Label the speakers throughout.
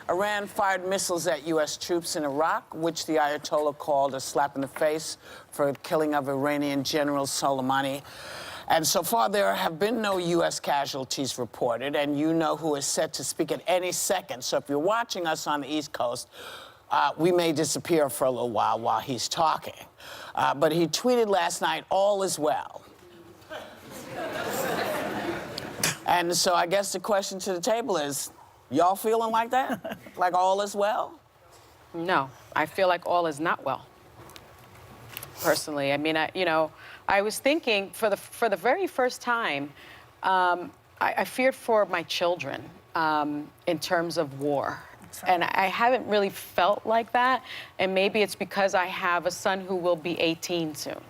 Speaker 1: Iran fired missiles at U.S. troops in Iraq, which the Ayatollah called a slap in the face for the killing of Iranian General Soleimani. And so far, there have been no U.S. casualties reported, and you know who is set to speak at any second. So if you're watching us on the East Coast, we may disappear for a little while he's talking. But he tweeted last night, "All is well." And so I guess the question to the table is, y'all feeling like that? Like all is well?
Speaker 2: No, I feel like all is not well, personally. I mean, I was thinking for the very first time, I feared for my children in terms of war. Right. And I haven't really felt like that. And maybe it's because I have a son who will be 18 soon.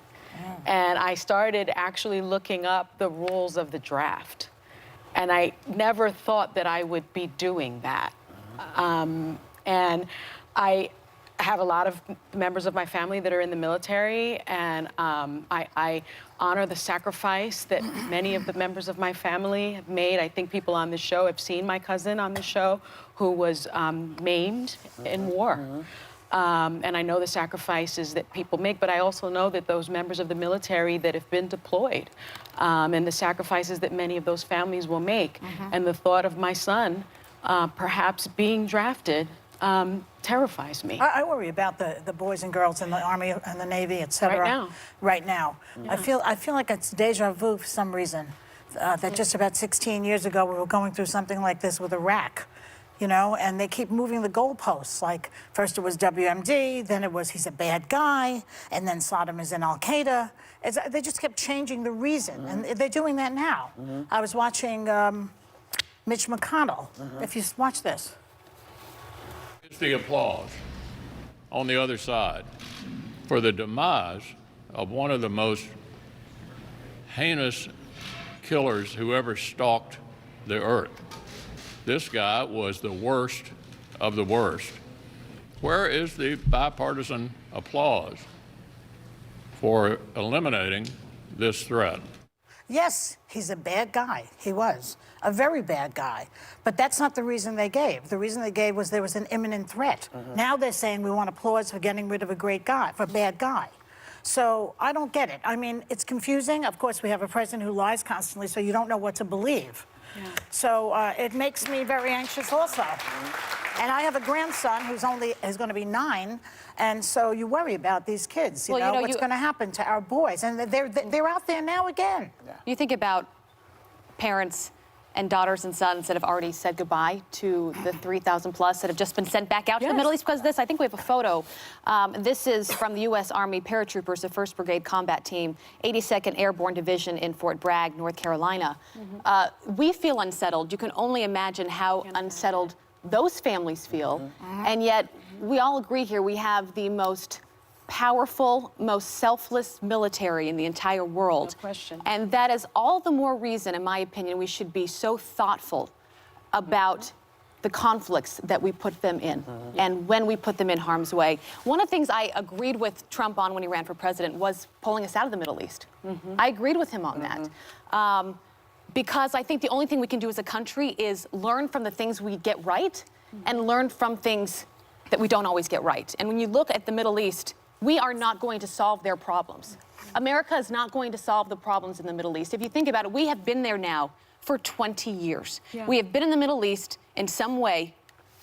Speaker 2: And I started actually looking up the rules of the draft. And I never thought that I would be doing that. And I have a lot of members of my family that are in the military, and I honor the sacrifice that many of the members of my family have made. I think people on the show have seen my cousin on the show who was maimed in war. And I know the sacrifices that people make, but I also know that those members of the military that have been deployed and the sacrifices that many of those families will make. And the thought of my son perhaps being drafted terrifies me.
Speaker 3: I worry about the boys and girls in the Army and the Navy, et cetera. Right now. Yeah. I feel like it's deja vu for some reason. That just about 16 years ago, we were going through something like this with Iraq. You know, and they keep moving the goalposts. Like, first it was WMD, then it was he's a bad guy, and then Saddam is in Al-Qaeda. They just kept changing the reason, and they're doing that now. I was watching Mitch McConnell. If you watch this.
Speaker 4: It's the applause on the other side for the demise of one of the most heinous killers who ever stalked the earth. This guy was the worst of the worst. Where is the bipartisan applause for eliminating this threat?
Speaker 3: Yes, he's a bad guy. He was a very bad guy. But that's not the reason they gave. The reason they gave was there was an imminent threat. Now they're saying we want applause for getting rid of a great guy, for a bad guy. So I don't get it. I mean, it's confusing. Of course, we have a president who lies constantly, so you don't know what to believe. So it makes me very anxious also. And I have a grandson who's going to be 9, and so you worry about these kids. You know what's going to happen to our boys, and they're out there now again.
Speaker 5: You think about parents and daughters and sons that have already said goodbye to the 3,000 plus that have just been sent back out to the Middle East because of this. I think we have a photo. This is from the U.S. Army paratroopers, the 1st Brigade Combat Team, 82nd Airborne Division in Fort Bragg, North Carolina. We feel unsettled. You can only imagine how unsettled those families feel. And yet, we all agree here we have the most powerful, most selfless military in the entire world.
Speaker 2: No question.
Speaker 5: And that is all the more reason, in my opinion, we should be so thoughtful about the conflicts that we put them in and when we put them in harm's way. One of the things I agreed with Trump on when he ran for president was pulling us out of the Middle East. I agreed with him on that. Because I think the only thing we can do as a country is learn from the things we get right and learn from things that we don't always get right. And when you look at the Middle East, we are not going to solve their problems. America is not going to solve the problems in the Middle East. If you think about it, we have been there now for 20 years. We have been in the Middle East in some way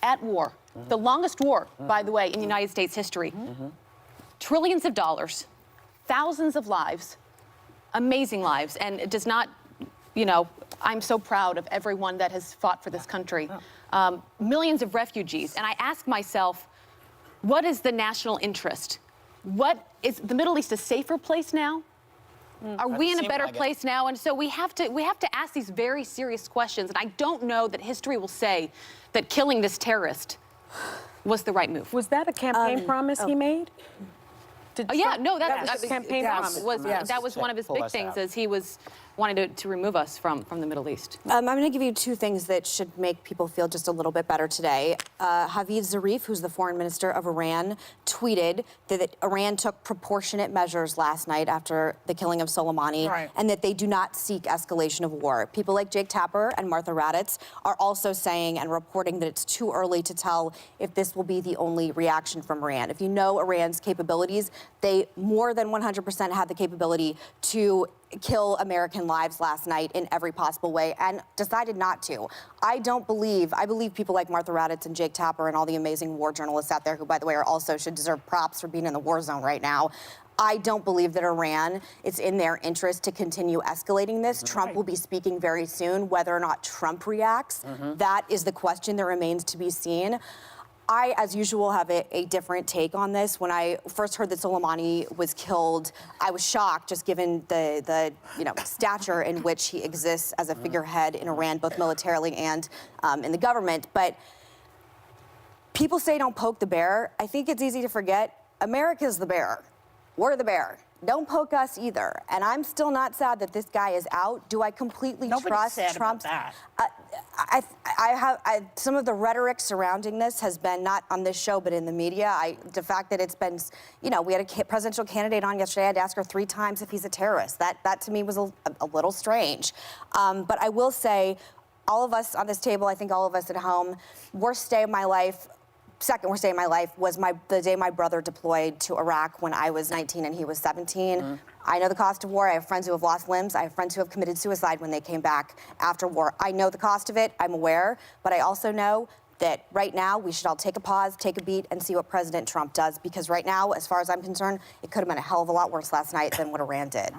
Speaker 5: at war. The longest war, by the way, in United States history. Trillions of dollars, thousands of lives, amazing lives. And it does not, I'm so proud of everyone that has fought for this country. Millions of refugees. And I ask myself, what is the national interest? What is the Middle East a safer place now? Are we in a better place now? And so we have to ask these very serious questions. And I don't know that history will say that killing this terrorist was the right move.
Speaker 2: Was that a campaign promise he made?
Speaker 5: Yeah, no, that's
Speaker 2: a campaign promise.
Speaker 5: That was one of his big things, as he was wanting to remove us from the Middle East?
Speaker 6: I'm going to give you two things that should make people feel just a little bit better today. Hafiz Zarif, who's the foreign minister of Iran, tweeted that Iran took proportionate measures last night after the killing of Soleimani,
Speaker 3: Right.
Speaker 6: and that they do not seek escalation of war. People like Jake Tapper and Martha Raddatz are also saying and reporting that it's too early to tell if this will be the only reaction from Iran. If you know Iran's capabilities, they more than 100% had the capability to kill American lives last night in every possible way and decided not to. I believe people like Martha Raddatz and Jake Tapper and all the amazing war journalists out there who, by the way, should deserve props for being in the war zone right now. I don't believe that Iran, it's in their interest to continue escalating this. Trump will be speaking very soon. Whether or not Trump reacts, that is the question that remains to be seen. I, as usual, have a different take on this. When I first heard that Soleimani was killed, I was shocked, just given the stature in which he exists as a figurehead in Iran, both militarily and in the government. But people say don't poke the bear. I think it's easy to forget America's the bear. We're the bear. Don't poke us either. And I'm still not sad that this guy is out. Do I completely
Speaker 3: Nobody's
Speaker 6: trust
Speaker 3: sad
Speaker 6: Trump's?
Speaker 3: about that.
Speaker 6: Some of the rhetoric surrounding this has been not on this show, but in the media. The fact that it's been, we had a presidential candidate on yesterday. I had to ask her 3 times if he's a terrorist. That to me was a little strange. But I will say, all of us on this table, I think all of us at home, worst day of my life. Second worst day of my life was the day my brother deployed to Iraq when I was 19 and he was 17. I know the cost of war. I have friends who have lost limbs. I have friends who have committed suicide when they came back after war. I know the cost of it. I'm aware. But I also know that right now we should all take a pause, take a beat, and see what President Trump does. Because right now, as far as I'm concerned, it could have been a hell of a lot worse last night than what Iran did.